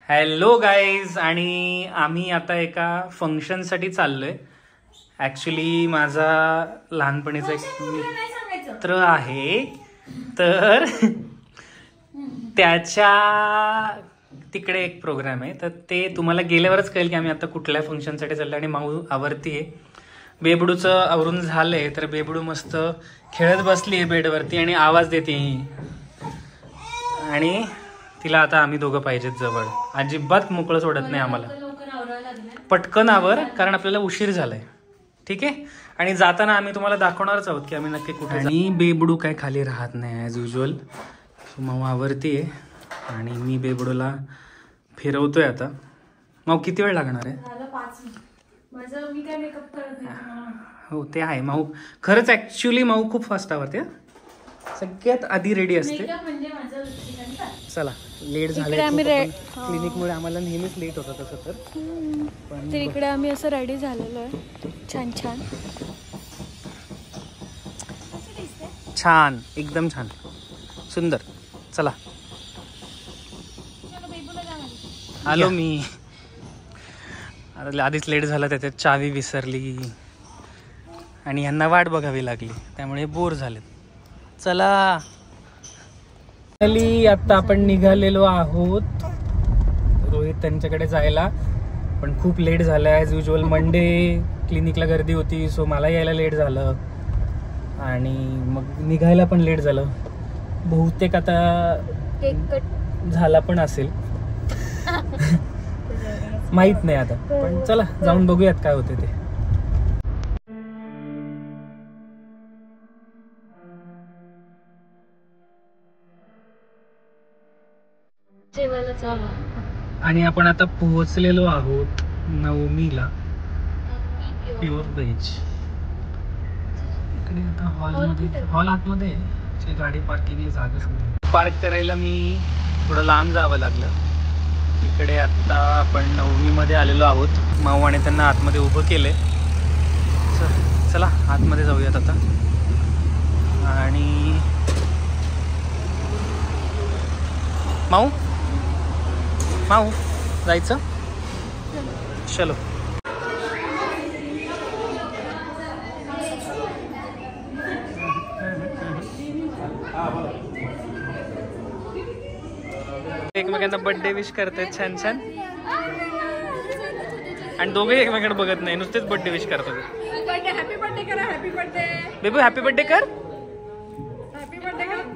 Hello guys, आणि आम्ही आता एका फंक्शनसाठी चाललोय. ॲक्च्युली माझा लहानपणीचा एक मित्र आहे, तर त्याच्या तिकडे एक प्रोग्राम आहे, तर ते तुम्हाला गेल्यावरच कळेल की आम्ही आता कुठल्या फंक्शनसाठी चाललो. आणि माऊ आवरती आहे, बेबडूचं आवरून झालंय, तर बेबडू मस्त खेळत बसली आहे बेडवरती आणि आवाज देते. आणि तिला आता आम्ही दोघं पाहिजेत जवळ, अजिबात मोकळं सोडत नाही आम्हाला. पटकन आवर, कारण आपल्याला उशीर झालाय. ठीक आहे, आणि जाताना आम्ही तुम्हाला दाखवणारच आहोत की आम्ही नक्की कुठे. आणि बेबडू काय खाली राहत नाही ॲज युजल. माऊ आवरती आहे आणि मी बेबडूला फिरवतोय. आता माऊ किती वेळ लागणार आहे? हो ते आहे. माऊ खरंच ऍक्च्युली माऊ खूप फास्ट आवरते, सगळ्यात आधी रेडी असते. चला, लेट झालंय क्लिनिकमुळे, आम्हाला नेहमीच लेट होतं तसं तर इकडे आम्ही असं रेडी झालेलो आहे. छान छान छान, एकदम छान, सुंदर. चला आलो मी. आधीच लेट झाला, त्याच्यात चावी विसरली आणि यांना वाट बघावी लागली, त्यामुळे बोर झाले. चला आता आपण निघालेलो आहोत रोहित त्यांच्याकडे जायला, पण खूप लेट झालं ॲज युजल. मंडे क्लिनिकला गर्दी होती, सो मला यायला लेट झालं आणि मग निघायला पण लेट झालं. बहुतेक आता झाला पण असेल, माहित नाही आता, पण चला जाऊन बघूयात काय होते ते. आणि आपण आता पोहोचलेलो आहोत नवमीला, प्युअर व्हेज. इकडे आता हॉल आतमध्ये गाडी पार्किंग जागा शोधली. पार्क करायला मी थोडं लांब जावं लागलं. इकडे आता आपण नवमीमध्ये आलेलो आहोत. माऊ आणि त्यांना आतमध्ये उभं केलंय. चला आतमध्ये जाऊयात आता. आणि माऊ जायचं, चलो. एकमेकांना बर्थडे विश करतात छान छान, आणि दोघे एकमेकांना बघत नाही, नुसतेच बर्थडे विश करतात. हॅपी बर्थडे करा, हॅपी बर्थडे बेबू, हॅपी बर्थडे कर, हॅपी बर्थडे कर.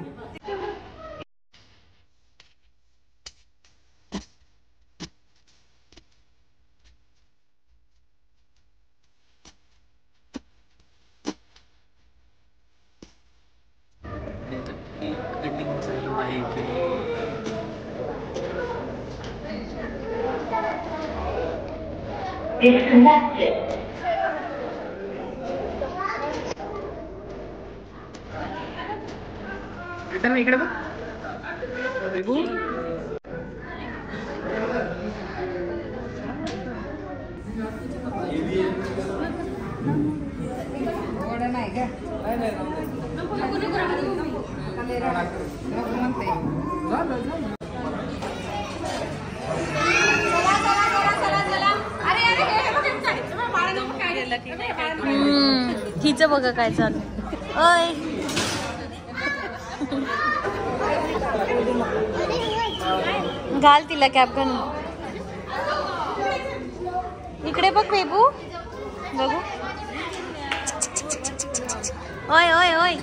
इकडे बघ बेबू. हिचं बघा काय चालू. ओय घाल तिला कॅप घालून. इकडे बघ बेबू, बघू. ओय ओय ओय.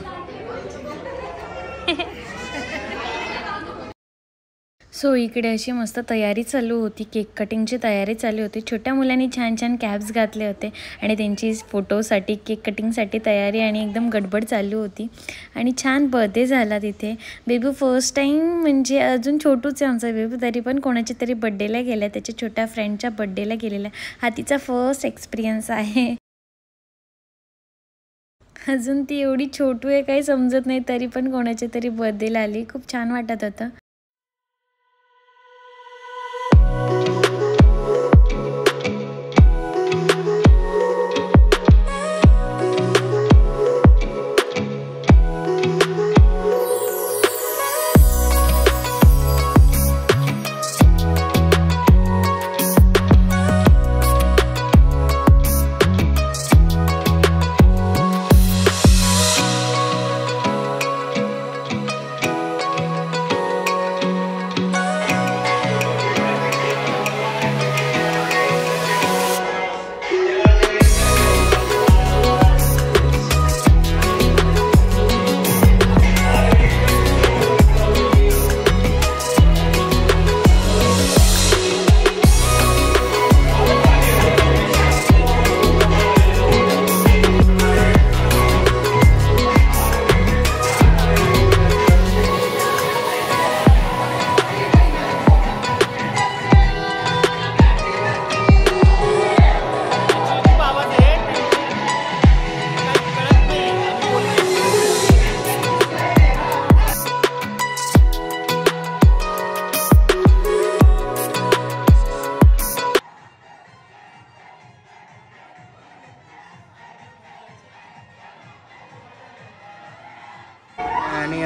सो इकडे अशी मस्त तयारी चालू होती, केक कटिंगची तयारी चालू होती. छोट्या मुलांनी छान छान कॅप्स घातले होते आणि त्यांची फोटोसाठी, केक कटिंगसाठी तयारी आणि एकदम गडबड चालू होती. आणि छान बर्थडे झाला तिथे. बेबू फर्स्ट टाईम, म्हणजे अजून छोटूच आहे आमचा बेबू, तरी पण कोणाच्या तरी बड्डेला गेला, त्याच्या छोट्या फ्रेंडच्या बड्डेला गेलेला. हा तिचा फर्स्ट एक्सपिरियन्स आहे. अजून ती एवढी छोटू आहे, काही समजत नाही, तरी पण कोणाच्या तरी बर्थडेला आली. खूप छान वाटत होतं.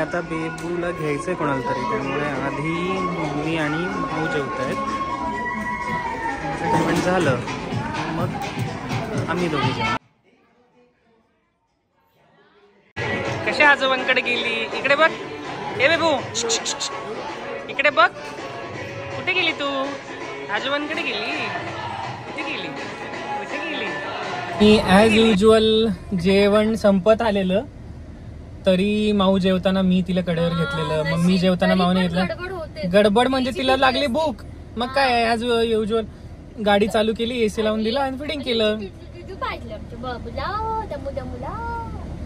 आता बेबूला घ्यायचंय कोणाला तरी, त्यामुळे आधी मम्मी आणि भाऊ जेवत आहेत. जेवण झालं मग आम्ही दोघे जेवण. कशा आजोबांकडे गेली? इकडे बघ. ए बेबू इकडे बघ. कुठे गेली तू? आजोबांकडे गेली? कुठे गेली? कुठे गेली? मी ॲज युजल जेवण संपत आलेलं तरी माऊ जेवताना मी तिला कडेवर घेतलेलं, मम्मी जेवताना माऊने घेतलं. गडबड म्हणजे तिला लागली भूक, मग काय ॲज युजल गाडी चालू केली, एसी लावून दिला आणि फिटिंग केलं.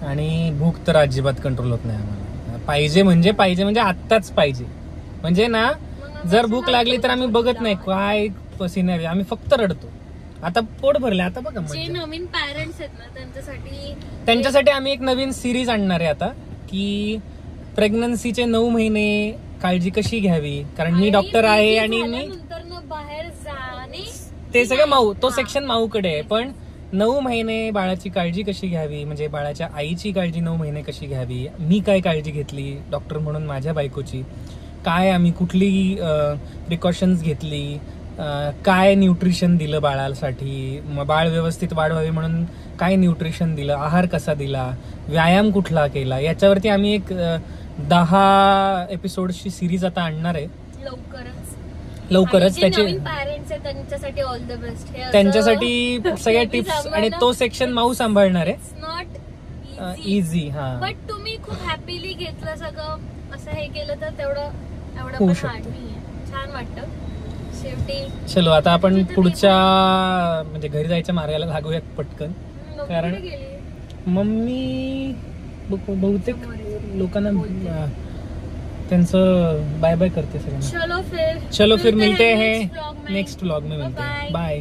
आणि भूक तर अजिबात कंट्रोल होत नाही आम्हाला. पाहिजे म्हणजे आत्ताच पाहिजे. म्हणजे ना जर भूक लागली तर आम्ही बघत नाही काय सिनेरी, आम्ही फक्त रडतो. आता पोट भरले. आता बघा जे नवीन पॅरेंट्स आहेत ना त्यांच्यासाठी आम्ही एक नवीन सिरीज आणणार आहे आता, की प्रेग्नन्सीचे 9 महिने काळजी कशी घ्यावी. कारण मी डॉक्टर आहे आणि मी बाहेर जाणे ते सगळं माऊ, तो सेक्शन माऊकडे आहे. पण 9 महिने बाळाची काळजी कशी घ्यावी, म्हणजे बाळाच्या आईची काळजी 9 महिने कशी घ्यावी, मी काय काळजी घेतली डॉक्टर म्हणून माझ्या बायकोची, काय आम्ही कुठली प्रिकॉशन्स घेतली, काय न्यूट्रिशन दिलं बाळासाठी, बाळ व्यवस्थित वाढवावे म्हणून काय न्यूट्रिशन दिलं, आहार कसा दिला, व्यायाम कुठला केला, याच्यावरती आम्ही एक 10 एपिसोडची सिरीज आता आणणार आहे लवकरच. त्यांच्यासाठी ऑल द बेस्ट. त्यांच्यासाठी सगळ्या टिप्स आणि तो सेक्शन माऊ सांभाळणार आहे. Not easy. हा बट तुम्ही खूप हॅपीली घेतलं सगळं, असं हे केलं तर एवढं होऊ पण शकतं. hard नाहीये. छान वाटतं शेवटी. चलो आता आपण पुढच्या म्हणजे घरी जायच्या मार्गाला लागूयात पटकन, कारण मम्मी बहुतेक लोकांना त्यांचं बाय बाय करते सगळ्यांना. चलो फिर मिलते हैं नेक्स्ट व्लॉग में. मिलते हैं. बाय.